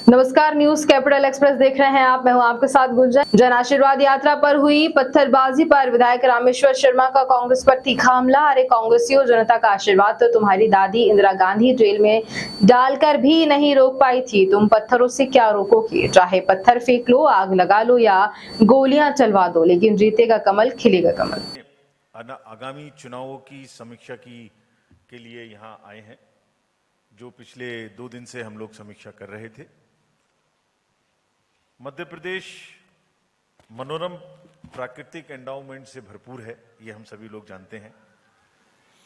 नमस्कार, news capital express देख रहे हैं आप। मैं हूं आपके साथ गुंजन। जन आशीर्वाद यात्रा पर हुई पत्थरबाजी पर विधायक रामेश्वर शर्मा का कांग्रेस पर तीखा हमला। अरे कांग्रेसियों, जनता का आशीर्वाद तो तुम्हारी दादी इंदिरा गांधी जेल में डालकर भी नहीं रोक पाई थी, तुम पत्थरों से क्या रोकोगी? चाहे पत्थर फेंक लो, आग लगा लो या गोलियां चलवा दो, लेकिन जीतेगा कमल, खिलेगा कमल। आगामी चुनावों की समीक्षा के लिए यहाँ आए हैं, जो पिछले 2 दिन से हम लोग समीक्षा कर रहे थे। मध्य प्रदेश मनोरम प्राकृतिक एंडाउमेंट से भरपूर है, ये हम सभी लोग जानते हैं।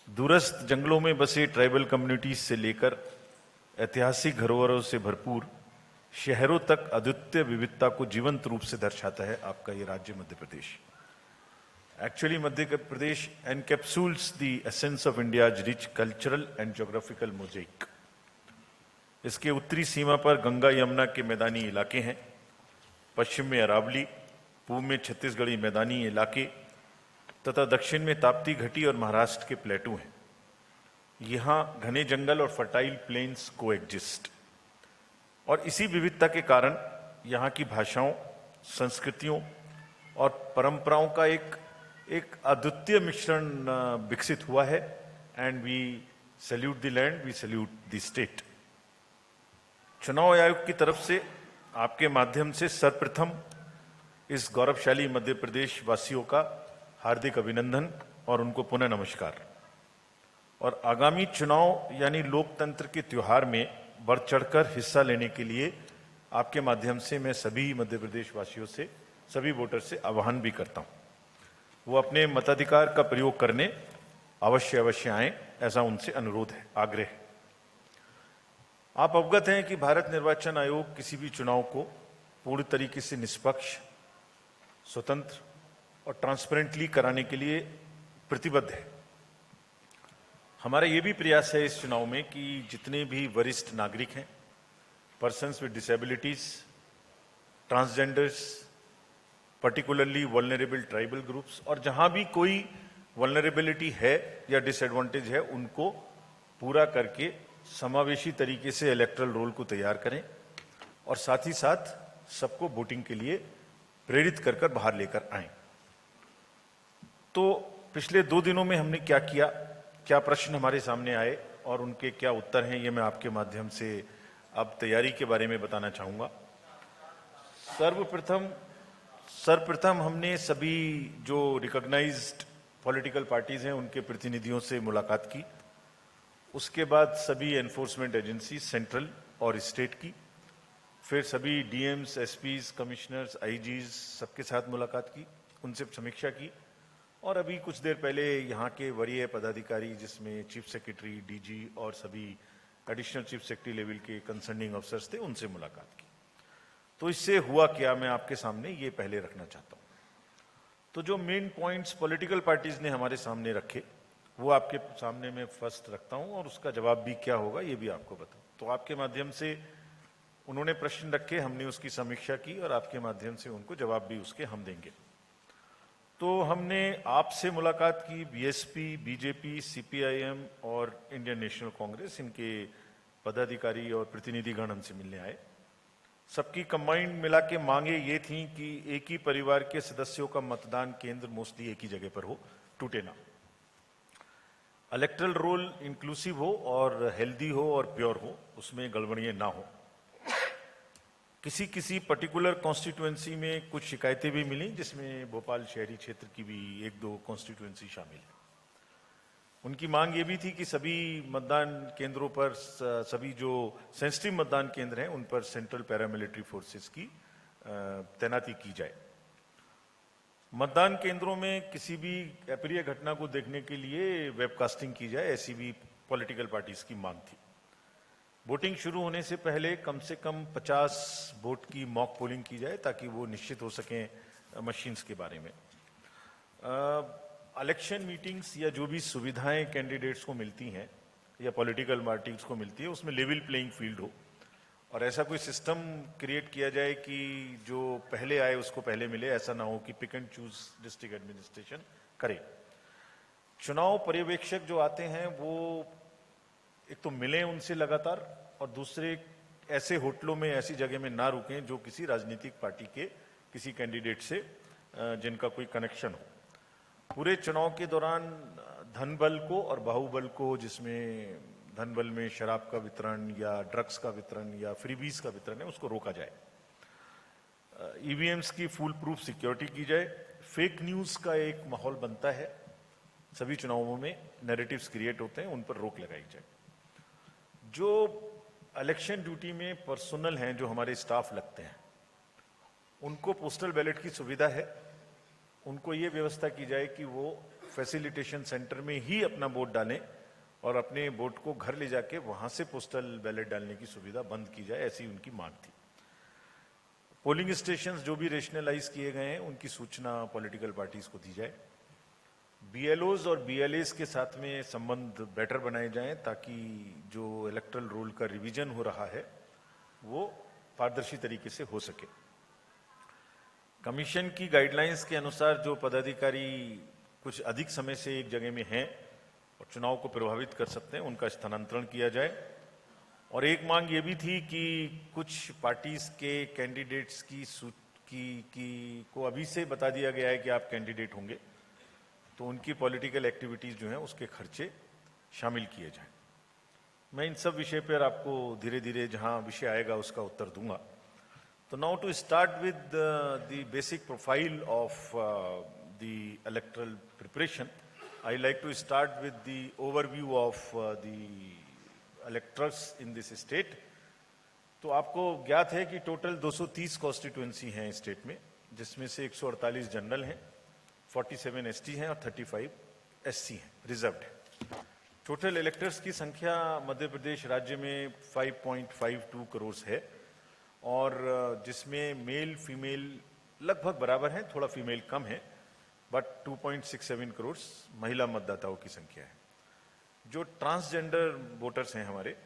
दूरस्थ जंगलों में बसे ट्राइबल कम्युनिटीज से लेकर ऐतिहासिक धरोहरों से भरपूर शहरों तक अद्वितीय विविधता को जीवंत रूप से दर्शाता है आपका ये राज्य Madhya Pradesh. Actually, Madhya Pradesh encapsulates the essence of India's rich cultural and geographical mosaic. इसके उत्तरी सीमा पर गंगा यमुना के मैदानी इलाके हैं, पश्चिम में अरावली, पूर्व में छत्तीसगढ़ी मैदानी इलाके तथा दक्षिण में ताप्ती घाटी और महाराष्ट्र के प्लेटू हैं। यहाँ घने जंगल और फर्टाइल प्लेन्स को एग्जिस्ट, और इसी विविधता के कारण यहाँ की भाषाओं, संस्कृतियों और परंपराओं का एक अद्वितीय मिश्रण विकसित हुआ है। And we salute the land, we salute the state. चुनाव आयोग की तरफ से आपके माध्यम से सर्वप्रथम इस गौरवशाली मध्य प्रदेश वासियों का हार्दिक अभिनंदन और उनको पुनः नमस्कार। और आगामी चुनाव यानी लोकतंत्र के त्योहार में बढ़ चढ़कर हिस्सा लेने के लिए आपके माध्यम से मैं सभी मध्य प्रदेश वासियों से, सभी वोटर से आह्वान भी करता हूं, वो अपने मताधिकार का प्रयोग करने अवश्य आएं, ऐसा उनसे अनुरोध है, आग्रह है। आप अवगत हैं कि भारत निर्वाचन आयोग किसी भी चुनाव को पूरी तरीके से निष्पक्ष, स्वतंत्र और ट्रांसपेरेंटली कराने के लिए प्रतिबद्ध है। हमारा ये भी प्रयास है इस चुनाव में कि जितने भी वरिष्ठ नागरिक हैं, persons with disabilities, transgenders, particularly vulnerable tribal groups, और जहां भी कोई वल्नरेबिलिटी है या डिसएडवांटेज है, उनको पूरा करके समावेशी तरीके से इलेक्टरल रोल को तैयार करें और साथ ही साथ सबको वोटिंग के लिए प्रेरित कर बाहर लेकर आएं। तो पिछले 2 दिनों में हमने क्या किया, क्या प्रश्न हमारे सामने आए और उनके क्या उत्तर हैं, ये मैं आपके माध्यम से अब तैयारी के बारे में बताना चाहूंगा। सर्वप्रथम हमने सभी जो रिकॉग्नाइज्ड पॉलिटिकल पार्टीज हैं उनके प्रतिनिधियों से मुलाकात की। उसके बाद सभी एनफोर्समेंट एजेंसी सेंट्रल और स्टेट की, फिर सभी डीएम्स, एसपीज, कमिश्नर्स, आईजीज सबके साथ मुलाकात की, उनसे समीक्षा की। और अभी कुछ देर पहले यहाँ के वरीय पदाधिकारी, जिसमें चीफ सेक्रेटरी, डीजी और सभी एडिशनल चीफ सेक्रेटरी लेवल के कंसर्निंग अफसर्स थे, उनसे मुलाकात की। तो इससे हुआ क्या, मैं आपके सामने ये पहले रखना चाहता हूँ। तो जो मेन पॉइंट्स पॉलिटिकल पार्टीज ने हमारे सामने रखे, वो आपके सामने मैं फर्स्ट रखता हूं, और उसका जवाब भी क्या होगा ये भी आपको बताऊं। तो आपके माध्यम से उन्होंने प्रश्न रखे, हमने उसकी समीक्षा की और आपके माध्यम से उनको जवाब भी उसके हम देंगे। तो हमने आपसे मुलाकात की, बीएसपी, बीजेपी, सीपीआईएम और इंडियन नेशनल कांग्रेस, इनके पदाधिकारी और प्रतिनिधिगण हमसे मिलने आए। सबकी कंबाइंड मिला के मांगे ये थी कि एक ही परिवार के सदस्यों का मतदान केंद्र मोस्टली एक ही जगह पर हो, टूटे ना, इलेक्टरल रोल इंक्लूसिव हो और हेल्दी हो और प्योर हो, उसमें गड़बड़ियां ना हो। किसी पर्टिकुलर कॉन्स्टिट्यूएंसी में कुछ शिकायतें भी मिली, जिसमें भोपाल शहरी क्षेत्र की भी 1-2 कॉन्स्टिट्यूएंसी शामिल है। उनकी मांग ये भी थी कि सभी मतदान केंद्रों पर, सभी जो सेंसिटिव मतदान केंद्र हैं, उन पर सेंट्रल पैरामिलिट्री फोर्सेस की तैनाती की जाए। मतदान केंद्रों में किसी भी अप्रिय घटना को देखने के लिए वेबकास्टिंग की जाए, ऐसी भी पॉलिटिकल पार्टीज की मांग थी। वोटिंग शुरू होने से पहले कम से कम 50 वोट की मॉक पोलिंग की जाए, ताकि वो निश्चित हो सकें मशीन्स के बारे में। इलेक्शन मीटिंग्स या जो भी सुविधाएं कैंडिडेट्स को मिलती हैं या पॉलिटिकल पार्टीज को मिलती है, उसमें लेवल प्लेइंग फील्ड हो, और ऐसा कोई सिस्टम क्रिएट किया जाए कि जो पहले आए उसको पहले मिले। ऐसा ना हो कि pick and choose district administration करे। चुनाव पर्यवेक्षक जो आते हैं वो एक तो मिले उनसे लगातार, और दूसरे ऐसे होटलों में, ऐसी जगह में ना रुकें जो किसी राजनीतिक पार्टी के किसी कैंडिडेट से जिनका कोई कनेक्शन हो। पूरे चुनाव के दौरान धन बल को और बाहुबल को, जिसमें धन बल में शराब का वितरण या ड्रग्स का वितरण या फ्रीबीज का वितरण है, उसको रोका जाए। ईवीएम्स की फुल प्रूफ सिक्योरिटी की जाए। फेक न्यूज का एक माहौल बनता है, सभी चुनावों में नैरेटिव्स क्रिएट होते हैं, उन पर रोक लगाई जाए। जो इलेक्शन ड्यूटी में पर्सनल हैं, जो हमारे स्टाफ लगते हैं, उनको पोस्टल बैलेट की सुविधा है। उनको ये व्यवस्था की जाए कि वो फैसिलिटेशन सेंटर में ही अपना वोट डालें और अपने वोट को घर ले जाके वहां से पोस्टल बैलेट डालने की सुविधा बंद की जाए, ऐसी उनकी मांग थी। पोलिंग स्टेशंस जो भी रेशनलाइज किए गए हैं, उनकी सूचना पॉलिटिकल पार्टीज को दी जाए। बीएलओज और बीएलएस के साथ में संबंध बेटर बनाए जाएं, ताकि जो इलेक्टरल रोल का रिवीजन हो रहा है वो पारदर्शी तरीके से हो सके। कमीशन की गाइडलाइंस के अनुसार जो पदाधिकारी कुछ अधिक समय से एक जगह में हैं और चुनाव को प्रभावित कर सकते हैं, उनका स्थानांतरण किया जाए। और एक मांग ये भी थी कि कुछ पार्टीज के कैंडिडेट्स को अभी से बता दिया गया है कि आप कैंडिडेट होंगे, तो उनकी पॉलिटिकल एक्टिविटीज जो हैं उसके खर्चे शामिल किए जाएं। मैं इन सब विषय पर आपको धीरे धीरे जहां विषय आएगा उसका उत्तर दूंगा। तो now to start with the basic profile of the electoral preparation, I like to start with the overview of the electors in this state. तो आपको ज्ञात है कि टोटल 230 कॉन्स्टिट्यूएंसी हैं स्टेट में, जिसमें से 148 जनरल हैं, 47 एसटी हैं और 35 एससी हैं, रिजर्व्ड है। टोटल इलेक्टर्स की संख्या मध्य प्रदेश राज्य में 5.52 करोड़ है, और जिसमें मेल फीमेल लगभग बराबर हैं, थोड़ा फीमेल कम है, बट 2.67 करोड़ महिला मतदाताओं की संख्या है। जो ट्रांसजेंडर वोटर्स हैं हमारे,